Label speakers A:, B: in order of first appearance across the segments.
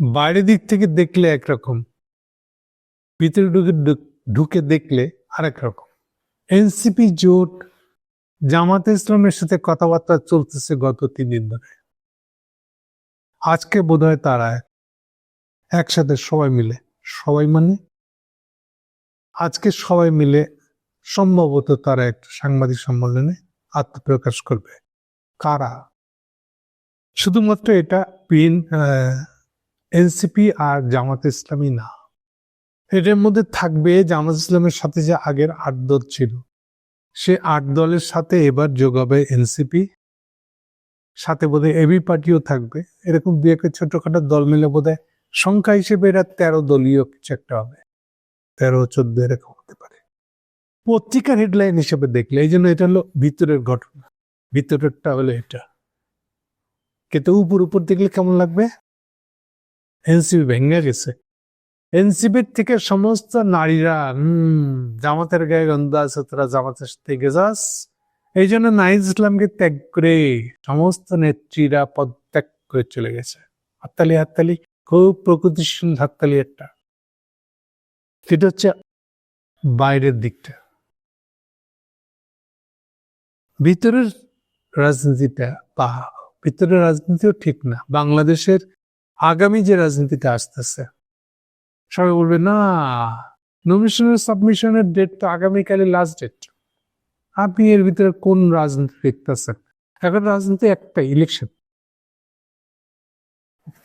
A: বাইরের দিক থেকে দেখলে একরকম, ভিতরে ঢুকে ঢুকে দেখলে আরেক রকম। এনসিপি জোট জামাতে ইসলামের সাথে কথাবার্তা চলতেছে গত 3 দিন ধরে। আজকে বোধহয় তারা একসাথে সবাই মিলে, সবাই মানে আজকে সবাই মিলে সম্ভবত তারা একটা সাংবাদিক সম্মেলনে আত্মপ্রকাশ করবে। কারা? শুধুমাত্র এটা এনসিপি আর জামাত ইসলামী না, এটার মধ্যে থাকবে জামাত ইসলামের সাথে যে আগের 8 দল ছিল, সে 8 দলের সাথে এবার যোগ হবে এনসিপি, সাথে বোধহয় এবি পার্টিও থাকবে। এরকম দু একটা ছোটখাটো দল মিলে বোধহয় সংখ্যা হিসেবে এরা 13 দলীয় কিছু একটা হবে, 13-14 এরকম হতে পারে পত্রিকার হেডলাইন হিসেবে দেখলে। এই জন্য এটা হলো ভিতরের ঘটনা, ভিতরেরটা হলো এটা। কিন্তু উপর দেখলে কেমন লাগবে? এনসিপি ভেঙে গেছে। এনসিপির থেকে সমস্ত নারীরা জামাতের গায়ে গন্ধ আছে, তোরা জামাতের সাথে গেছাস। এই জন্য নাহিদ ইসলামকে ত্যাগ করে সমস্ত নেত্রীরা পদত্যাগ করে চলে গেছে। হাততালি, খুব প্রকৃতিশীল হাততালি একটা। সেটা হচ্ছে বাইরের দিকটা। ভিতরের রাজনীতিটা বা ভিতরের রাজনীতিও ঠিক না। বাংলাদেশের আগামী যে রাজনীতিটা আসতেছে, সবাই বলবে না নমিনেশনের সাবমিশনের ডেট তো আগামীকালের লাস্ট ডেট। আপনি এর ভিতরে কোন রাজনীতি দেখতেছেন? এখন রাজনীতি একটা, ইলেকশন।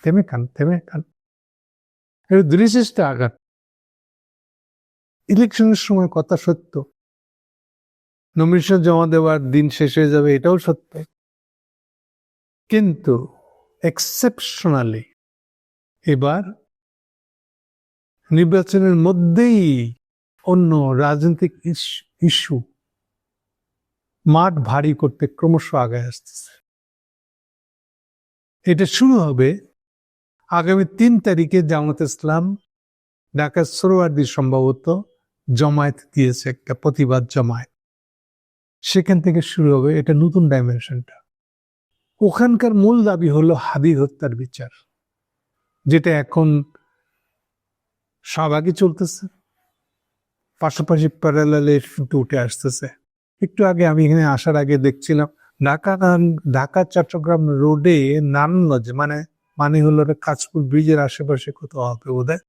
A: থেমে খান দৃঢ়চেষ্টা আঘাত। ইলেকশনের সময় কথা সত্য, নমিনেশন জমা দেওয়ার দিন শেষ হয়ে যাবে, এটাও সত্য। কিন্তু এক্সেপশনালি এবার নির্বাচনের মধ্যেই অন্য রাজনৈতিক ইস্যু মাঠ ভারী করতে ক্রমশ আগায় আসতেছে। এটা শুরু হবে আগামী 3 তারিখে। জামাত ইসলাম ঢাকার সোহরাওয়ার্দী সম্ভবত জমায়েত দিয়েছে, একটা প্রতিবাদ জমায়েত। সেখান থেকে শুরু হবে এটা নতুন ডাইমেনশনটা। ওখানকার মূল দাবি হলো হাদি হত্যার বিচার, যেটা এখন শাহবাগে চলতেছে, পাশাপাশি প্যারালালে উঠে আসতেছে। একটু আগে আমি এখানে আসার আগে দেখছিলাম ঢাকা চট্টগ্রাম রোডে নারায়ণগঞ্জ মানে হলো কাঁচপুর ব্রিজের আশেপাশে কোথাও হবে বোধহয়,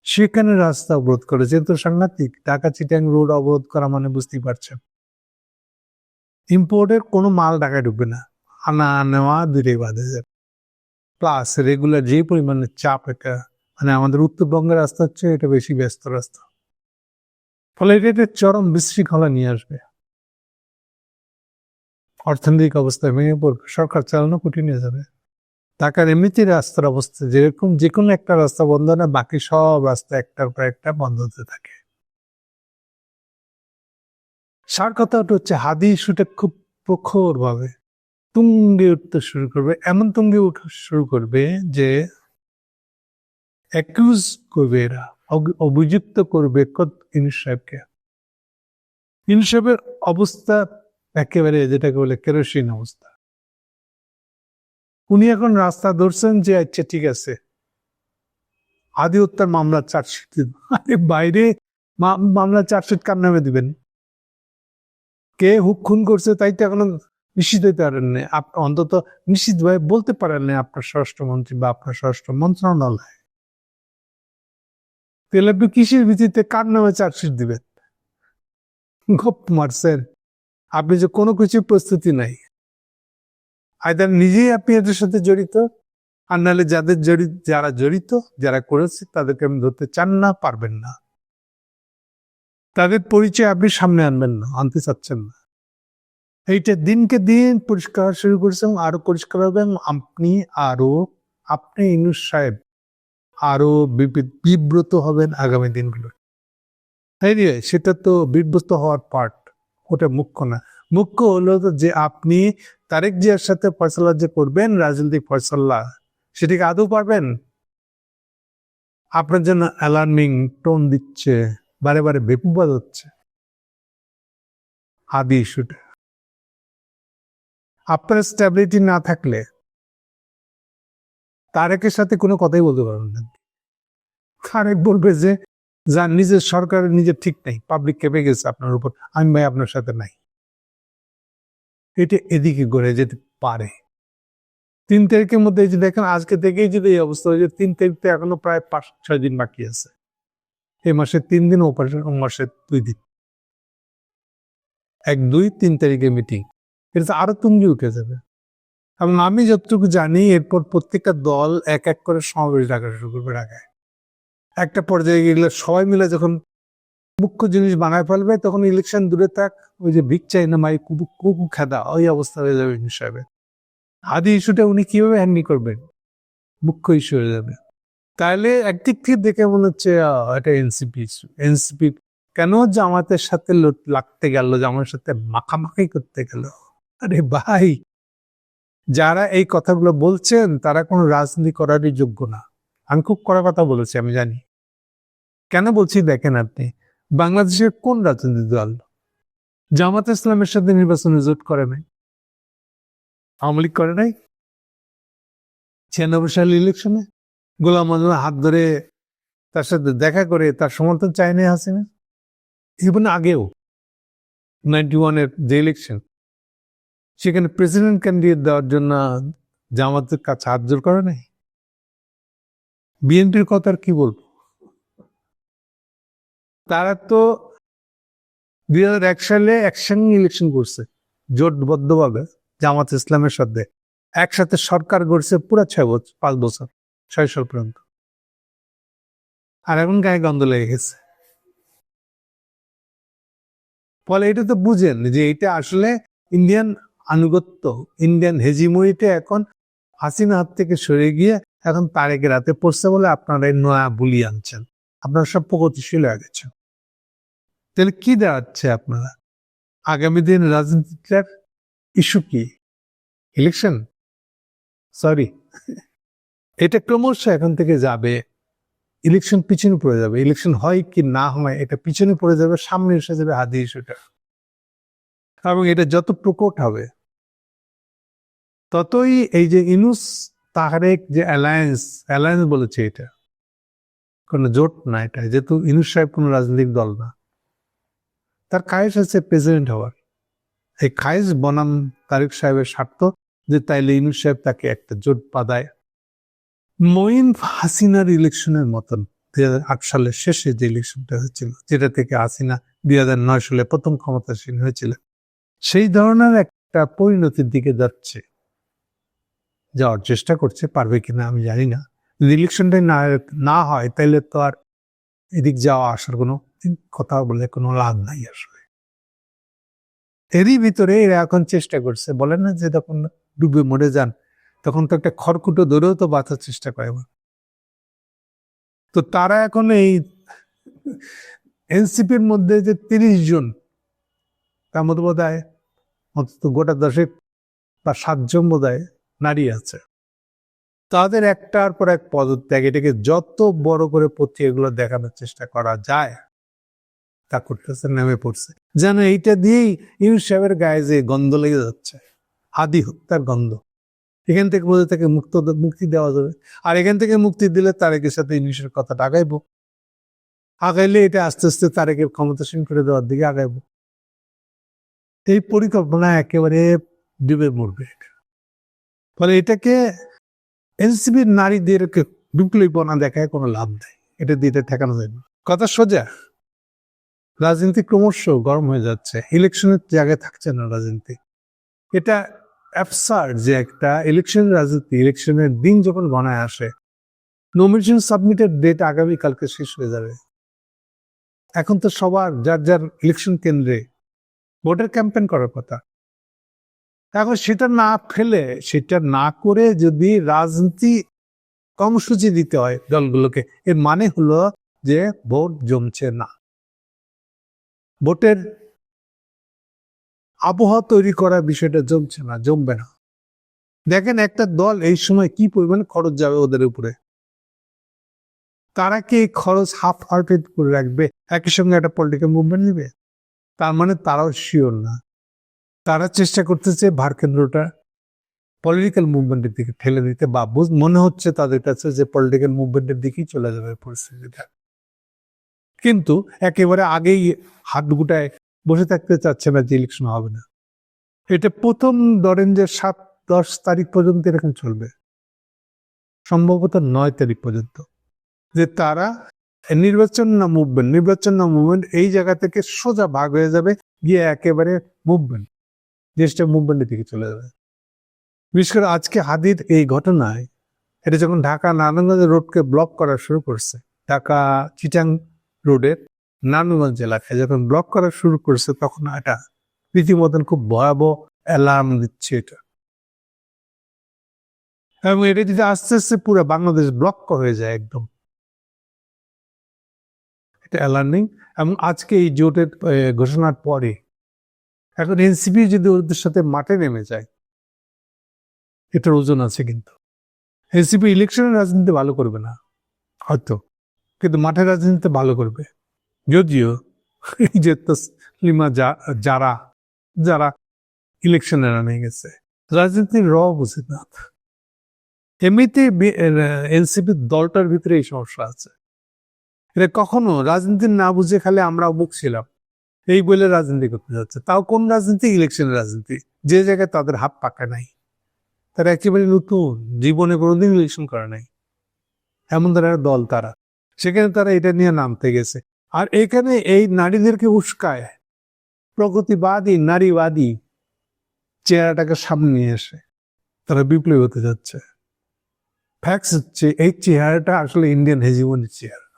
A: সেখানে রাস্তা অবরোধ করেছে। তো সাংঘাতিক। ঢাকা চিটাং রোড অবরোধ করা মানে বুঝতেই পারছেন, ইম্পোর্টের কোনো মাল ঢাকায় ঢুকবে না, আনা নেওয়া দুটোই বাধে যাবে। প্লাস রেগুলার যে পরিমাণে চাপ, এটা আমাদের উত্তরবঙ্গের রাস্তা হচ্ছে এটা বেশি ব্যস্ত রাস্তা, ফলে এটা চরম বিশৃঙ্খলা নিয়ে আসবে। অর্থনৈতিক অবস্থা ভেঙে পড়বে, সরকার চালানো কঠিন হয়ে যাবে। ঢাকার এমনিতেই রাস্তার অবস্থা যেরকম, যে কোনো একটা রাস্তা বন্ধ না, বাকি সব রাস্তা একটার পর একটা বন্ধ হতে থাকে। সার কথাটা হচ্ছে হাদি ইস্যুটা খুব প্রখর ভাবে তুঙ্গে উঠতে শুরু করবে, এমন তুঙ্গে উঠা শুরু করবে যে অ্যাকিউজ করবে, এরা অভিযুক্ত করবে ইউনূস সাহেবকে। ইউনূস সাহেবের অবস্থা একেবারে যেটাকে বলে কেরোসিন অবস্থা। উনি এখন রাস্তা ধরছেন যে আচ্ছা ঠিক আছে হাদি হত্যার মামলা চার্জশিট, আরে বাইরে মামলা চার্জশিট কার নামে দিবেন? কে খুন করছে তাই তো এখনো নিশ্চিত হইতে পারেন না, অন্তত নিশ্চিত ভাবে বলতে পারেন না আপনার স্বরাষ্ট্রমন্ত্রী বা আপনার স্বরাষ্ট্র মন্ত্রণালয়। তাহলে আপনি কিসের ভিত্তিতে কার নামে চার্জশিট দিবেন? গপ মারছেন আপনি, যে কোনো কিছু প্রস্তুতি নাই। আইদার নিজেই আপনি এদের সাথে জড়িত, আর নাহলে যারা জড়িত, যারা করেছে তাদেরকে আপনি ধরতে চান না, পারবেন না, তাদের পরিচয় আপনি সামনে আনবেন না, আনতে চাচ্ছেন না। এইটা দিনকে দিন পরিষ্কার শুরু করেছেন, আরো পরিষ্কার হবে। আপনি ইউনূস সাহেব আরো বিব্রত হবেন আগামী দিনগুলো। সেটা তো বিব্রত হওয়ার পার্ট, ওটা মুখ্য না। মুখ্য হলো যে আপনি তারেক জিয়ার সাথে ফয়সালা যে করবেন, রাজনৈতিক ফয়সালা, সেটাকে আদৌ পারবেন? আপনার জন্য অ্যালার্মিং টোন দিচ্ছে, বারে বারে বেকুবাদ হচ্ছে হাদি ইস্যুটা। আপনার স্ট্যাবিলিটি না থাকলে তারেকের সাথে কোনো কথাই বলতে পারবেন না। তারেক বলবে যে যার নিজের সরকারের নিজের ঠিক নেই, পাবলিক কেঁপে গেছে আপনার উপর, আমি ভাই আপনার সাথে নাই। এটা এদিকে গড়ে যেতে পারে। 3 তারিখের মধ্যে এই যে দেখেন, আজকে থেকেই যদি এই অবস্থা হয়ে যায়, 3 তারিখ তো এখনো প্রায় 5-6 দিন বাকি আছে। এই মাসে 3 দিন, ও মাসে 2 দিন, 1-2-3 তারিখে মিটিং, এটা তো আরো তুঙ্গি উঠে যাবে। এবং আমি যতটুকু জানি এরপর প্রত্যেকটা দল এক এক করে সমাবেশ ডাকা শুরু করবে ঢাকায়। একটা পর্যায়ে গেলে সবাই মিলে যখন মুখ্য জিনিস বানায় ফেলবে, তখন ইলেকশন দূরে থাক, ওই যে ভিক চাই না মাই কুকু খেদা, ওই অবস্থা হয়ে যাবে হিসাবে। হাদি ইস্যুটা উনি কিভাবে হ্যান্ডেল করবেন, মুখ্য ইস্যু হয়ে যাবে। তাহলে একদিক থেকে দেখে মনে হচ্ছে এটা এনসিপি ইস্যু। এনসিপি কেন জামাতের সাথে লাগতে গেল, জামাতের সাথে মাখামাখি করতে গেল? আরে ভাই, যারা এই কথাগুলো বলছেন তারা কোনো রাজনীতি করারই যোগ্য না। আমি খুব কড়া কথা বলেছি, আমি জানি। কেন বলছি দেখেন, আপনি বাংলাদেশের কোন রাজনৈতিক দল জামাত ইসলামের সাথে নির্বাচনে জোট করে নাই? আওয়ামী লীগ করে নাই? 96 সালের ইলেকশনে গোলাম আজমের হাত ধরে তার সাথে দেখা করে তার সমর্থন চায় নাই হাসিনা। ইভেন আগেও 91-এর যে ইলেকশন, সেখানে প্রেসিডেন্ট ক্যান্ডিডেট দেওয়ার জন্য জামাতের কাছে হাত জোর করে নাই। বিএনপির কথা আর কি বলবো, তারা তো 2001 সালে একসঙ্গে ইলেকশন করছে জোটবদ্ধভাবে জামাত ইসলামের সাথে, একসাথে সরকার গড়ছে পুরো 5 বছর, 6 সাল পর্যন্ত। আর এখন গায়ে গন্ধ লেগে গেছে। ফলে এটা তো বুঝেন যে এটা আসলে ইন্ডিয়ান আনুগত্য, ইন্ডিয়ান হেজিমনিতে এখন হাসিনা হাত থেকে সরে গিয়ে এখন তারেকের হাতে পড়ছে বলে আপনারা এই নয়া বুলি আনছেন, আপনারা সব প্রগতিশীল হয়ে গেছেন। তাহলে কি দাঁড়াচ্ছে আপনারা? আগামী দিন রাজনীতিটার ইস্যু কি? ইলেকশন? সরি, এটা ক্রমশ এখন থেকে যাবে, ইলেকশন পিছনে পড়ে যাবে। ইলেকশন হয় কি না হয় এটা পিছনে পড়ে যাবে, সামনে এসে যাবে হাদি ইস্যুটা। এবং এটা যত প্রকট হবে, ততই এই যে ইনুস তারেক যে অ্যালায়েন্স বলেছে, এটা কোনো জোট না। এটা যেহেতু ইনুস সাহেব কোনো রাজনৈতিক দল না, তার খায়েশ আছে প্রেসিডেন্ট হওয়ার। এই খায়েশ বনাম তারেক সাহেবের স্বার্থ যে তাইলে ইনুস সাহেব তাকে একটা জোট বাঁধায়। মঈন হাসিনার ইলেকশনের মতন 2008 সালের শেষে যে ইলেকশনটা হয়েছিল, যেটা থেকে হাসিনা 2009 সালে প্রথম ক্ষমতাসীন হয়েছিল, সেই ধরনের একটা পরিণতির দিকে যাওয়ার চেষ্টা করছে। পারবে কিনা আমি জানি না। যদি ইলেকশনটাই না হয় তাহলে তো আর এদিক যাওয়া আসার কোনো কথা বলে কোনো লাভ নাই আসলে। এরই ভিতরে এরা এখন চেষ্টা করছে, বলেন না যে তখন ডুবে মরে যান, তখন তো একটা খড়কুটো ধরেও তো বাঁচার চেষ্টা করে। তো তারা এখন এই এনসিপির মধ্যে যে 30 জন, তার মধ্যে বোধ হয় অন্তত গোটা 10 বা 7 জন বোধ হয় নারী আছে। তাদের একটার পর এক পদত্যাগ, এটাকে যত বড় করে পত্রিকাগুলো দেখানোর চেষ্টা করা যায় তা করতেছে, নেমে পড়ছে। যেন এইটা দিয়েই ইউনুস সাহেবের গায়ে যে গন্ধ লেগে যাচ্ছে, হাদি হত্যার গন্ধ, এখান থেকে বোধ থেকে মুক্তি দেওয়া যাবে। আর এখান থেকে মুক্তি দিলে তারেকের সাথে ইউনুসের কথাটা আগাইলে এটা আস্তে আস্তে তারেকের ক্ষমতাসীন করে দেওয়ার দিকে আগাইব। এই পরিকল্পনা একেবারে ডুবে মরবে। ফলে এটাকে এনসিপির নারীদেরকে বিপ্লবীপনা দেখায় কোনো লাভ নেই, এটা দিয়ে ঠেকানো যায় না। কথা সোজা, রাজনীতি ক্রমশ গরম হয়ে যাচ্ছে, ইলেকশনের জায়গায় থাকছে না রাজনীতি। এটা অ্যাবসার্ড যে একটা ইলেকশন রাজনীতি, ইলেকশনের দিন যখন গণায় আসে, নমিনেশন সাবমিটের ডেট আগামীকালকে শেষ হয়ে যাবে। এখন তো সবার যার যার ইলেকশন কেন্দ্রে ভোটের ক্যাম্পেইন করার কথা। এখন সেটা না করে যদি রাজনীতি কর্মসূচি দিতে হয় দলগুলোকে, এর মানে হলো যে ভোট জমছে না, ভোটের আবহাওয়া তৈরি করার বিষয়টা জমবে না। দেখেন একটা দল এই সময় কি পরিমাণ খরচ যাবে ওদের উপরে, তারা কি এই খরচ হাফ হার্টেড করে রাখবে, একই সঙ্গে একটা পলিটিক্যাল মুভমেন্ট নেবে? তার মানে তারাও শিওর না। তারা চেষ্টা করতেছে ভার কেন্দ্রটা পলিটিক্যাল মুভমেন্টের দিকে ঠেলে দিতে, বা মনে হচ্ছে তাদের কাছে যে পলিটিক্যাল মুভমেন্টের দিকেই চলে যাবে পরিস্থিতিটা। কিন্তু একেবারে আগেই হাত গুটায় বসে থাকতে চাচ্ছে না যে ইলেকশন হবে না। এটা প্রথম ধরেন যে 7-10 তারিখ পর্যন্ত এরকম চলবে, সম্ভবত 9 তারিখ পর্যন্ত, যে তারা নির্বাচন না মুভমেন্ট এই জায়গা থেকে সোজা ভাগ হয়ে যাবে, গিয়ে একেবারে মুভমেন্ট, দেশটা মুভমেন্টের দিকে চলে যাবে। বিশেষ করে আজকে হাদির এই ঘটনায়, এটা যখন ঢাকা নারায়ণগঞ্জ রোডকে ব্লক করা শুরু করছে, ঢাকা চিটাং রোডের নারায়ণগঞ্জ এলাকায় যখন ব্লক করা শুরু করছে, তখন এটা রীতিমতন খুব ভয়াবহ অ্যালার্ম দিচ্ছে এটা। এবং এটা যদি আস্তে আস্তে পুরো বাংলাদেশ ব্লক হয়ে যায় একদম, এটা অ্যালার্মিং। এবং আজকে এই জোটের ঘোষণার পরে এখন এনসিপি যদি ওদের সাথে মাঠে নেমে যায়, এটার ওজন আছে। কিন্তু এনসিপি ইলেকশনের রাজনীতি ভালো করবে না হয়তো, কিন্তু মাঠের রাজনীতিতে ভালো করবে। যদিও এই যে তসলিমা যারা যারা ইলেকশনে রানে গেছে, রাজনীতির বুঝে না। এমনিতে এনসিপি দলটার ভিতরে এই সমস্যা আছে। এটা কখনো রাজনীতি না বুঝে খালি আমরা মুখ ছিলাম এই বলে রাজনীতি করতে যাচ্ছে। তাও কোন রাজনীতি? ইলেকশনের রাজনীতি, যে জায়গায় তাদের হাত পাকা নাই, তারা একেবারে নতুন, জীবনে কোনোদিন ইলেকশন করে নাই, এমন ধরনের দল তারা। সেখানে তারা এটা নিয়ে নামতে গেছে। আর এখানে এই নারীদেরকে উস্কায় প্রগতিবাদী, নারীবাদী চেহারাটাকে সামনে নিয়ে এসে তারা বিপ্লবী হতে যাচ্ছে। ফ্যাক্টস হচ্ছে এই চেহারাটা আসলে ইন্ডিয়ান হেজিমনির চেহারা,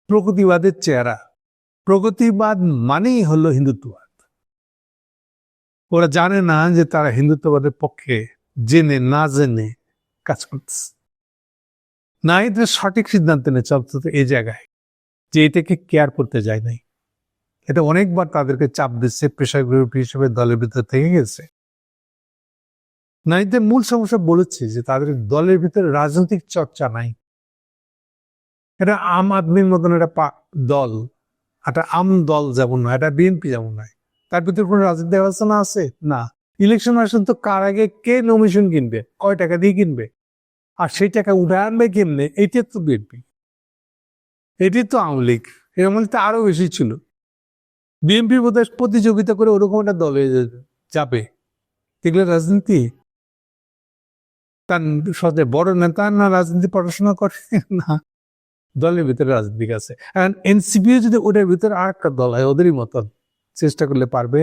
A: প্রগতিবাদের চেহারা। প্রগতিবাদ মানেই হলো হিন্দুত্ববাদ। ওরা জানে না যে তারা হিন্দুত্ববাদের পক্ষে জেনে না জেনে কাজ করতেছে না। এদের সঠিক সিদ্ধান্ত নিয়ে চলতে এই জায়গায় যে এটাকে কেয়ার করতে যায় নাই। এটা অনেকবার তাদেরকে চাপ দিচ্ছে, প্রেশার গ্রুপ হিসেবে দলের ভিতর থেকে গেছে। নারীদের মূল সমস্যা বলেছে যে তাদের দলের ভিতরে রাজনৈতিক চর্চা নাই। এটা আম আদমির মতন একটা দল, একটা আম দল যেমন নয়, এটা বিএনপি যেমন নয়, তার ভিতরে কোনো রাজনৈতিক আলোচনা আছে না। ইলেকশন আসেন তো কার আগে কে নমিনেশন কিনবে, কয় টাকা দিয়ে কিনবে, আর সেই টাকা উঠে আনবে কেমনে, এইটা তো বিএনপি, এটি তো আওয়ামী লীগ। এর মধ্যে তো আরো বেশি ছিল। বিএনপির বোধ প্রতিযোগিতা করে ওরকম একটা দলে যাবে, এগুলো রাজনীতি? তার সাথে বড় নেতা না রাজনীতি পড়াশোনা করে না, দলের ভিতরে রাজনীতি আছে। এখন এনসিপিও যদি ওদের ভিতরে আর একটা দল হয় ওদেরই মতন, চেষ্টা করলে পারবে?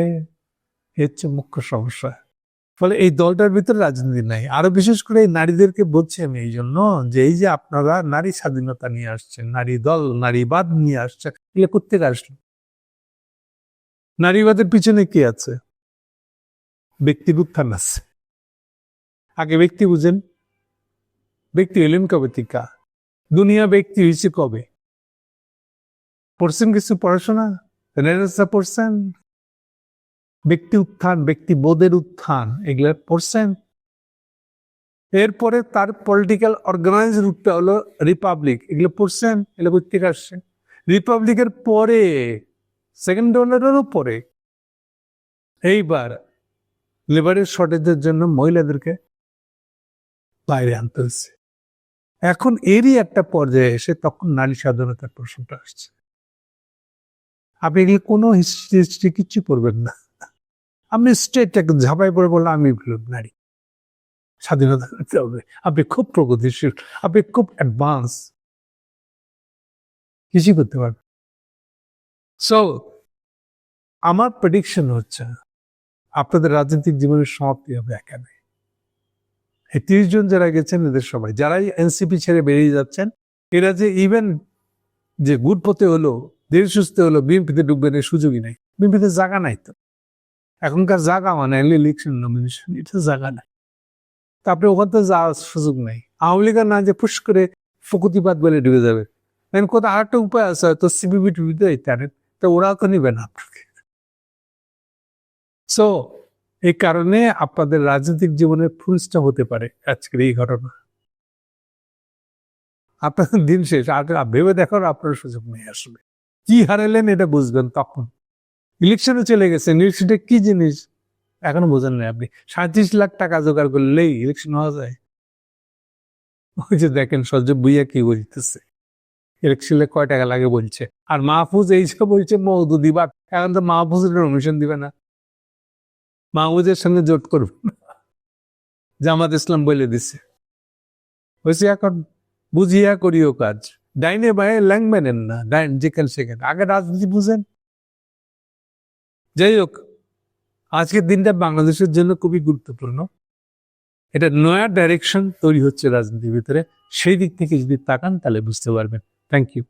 A: হচ্ছে মুখ্য সমস্যা। ফলে এই দলটার ভিতরে রাজনীতি নাই। আরো বিশেষ করে এই নারীদেরকে বলছি আমি এই জন্য যে এই যে আপনারা নারী স্বাধীনতা নিয়ে আসছেন, নারী দল, নারীবাদ নিয়ে আসছেন, এগুলো কোত্থেকে আসলো? নারীবাদের পিছনে কি আছে? ব্যক্তির উত্থান আছে। আগে ব্যক্তি বুঝেন, ব্যক্তি হইলেন কবে টিকা, দুনিয়া ব্যক্তি হয়েছে কবে? পড়ছেন কিছু পড়াশোনা, রেনেসাঁ পড়ছেন, ব্যক্তি উত্থান, ব্যক্তি বোধের উত্থান, এগুলো পড়ছেন। এরপরে তার পলিটিক্যাল অর্গানাইজ রূপটা হলো রিপাবলিক, এগুলো পড়ছেন, এগুলো কোত্থেকে আসছে? রিপাবলিকের পরে, সেকেন্ড ডলারেরও পরে এইবার লেবারের শর্টেজের জন্য মহিলাদেরকে বাইরে আনতে হচ্ছে। এখন এরই একটা পর্যায়ে এসে তখন নারী স্বাধীনতার প্রশ্নটা আসছে। আপনি এগুলো কোনো হিস্ট্রি কিচ্ছু পড়বেন না, আপনি স্টেটটাকে ঝাঁপাই পড়ে বললেন আমি নারী স্বাধীনতা করতে হবে, আপনি খুব প্রগতিশীল, আপনি খুব অ্যাডভান্স, কিছুই করতে পারবেন। সো আমার প্রেডিকশন হচ্ছে আপনাদের রাজনৈতিক জীবনের সমাপ্তি হবে এখানে। এই 30 জন যারা গেছেন এদের সবাই, যারাই এনসিপি ছেড়ে বেরিয়ে যাচ্ছেন, এরা যে ইভেন যে গুড পথে হলো, ধীরে সুস্থে হলো, বিএনপিতে ঢুকবেন এর সুযোগই নাই। বিএনপিতে জায়গা নাই তো, এখনকার জায়গা মানে ইলেকশন নমিনেশন, এটা জায়গা নাই। তারপরে ওখান থেকে যাওয়ার সুযোগ নাই। আওয়ামী লীগের না যে ফুস করে ফকুতিবাদ বলে ঢুকে যাবে, কোথাও আর একটা উপায় আছে, হয়তো সিবিবি টিভিতে ইত্যাদি, তো ওরাও তো নিবে না আপনাকে। সো এই কারণে আপনাদের রাজনৈতিক জীবনের ফুলস্টপ হতে পারে আজকের এই ঘটনা। আপনাদের দিন শেষ, আর ভেবে দেখার আপনার সুযোগ নেই। আসলে কি হারালেন এটা বুঝবেন তখন। ইলেকশনে চলে গেছেন, ইলেকশনটা কি জিনিস এখনো বোঝেন না আপনি। 37 লাখ টাকা জোগাড় করলেই ইলেকশন হওয়া যায়? ওই যে দেখেন সজীব ভুইয়া কি বলতেছে, ইলেকশনে কয় টাকা লাগে বলছে, আর মাহফুজ এই যে বলছে মওদুদ দিবা। এখন তো মাহফুজের কমিশন দিবে না, মাহফুজের সঙ্গে জোট করবে না, জামাত ইসলাম বলে দিচ্ছে। হয়েছে এখন বুঝিয়া করিও কাজ, ডাইনে বায়ে ল্যাংম্যানেন না, ডাইন যেখানে সেখানে, আগে রাজনীতি বুঝেন। যাই হোক, আজকের দিনটা বাংলাদেশের জন্য খুবই গুরুত্বপূর্ণ। এটা নয়া ডাইরেকশন তৈরি হচ্ছে রাজনীতির ভিতরে, সেই দিক থেকে যদি তাকান তাহলে বুঝতে পারবেন। Thank you.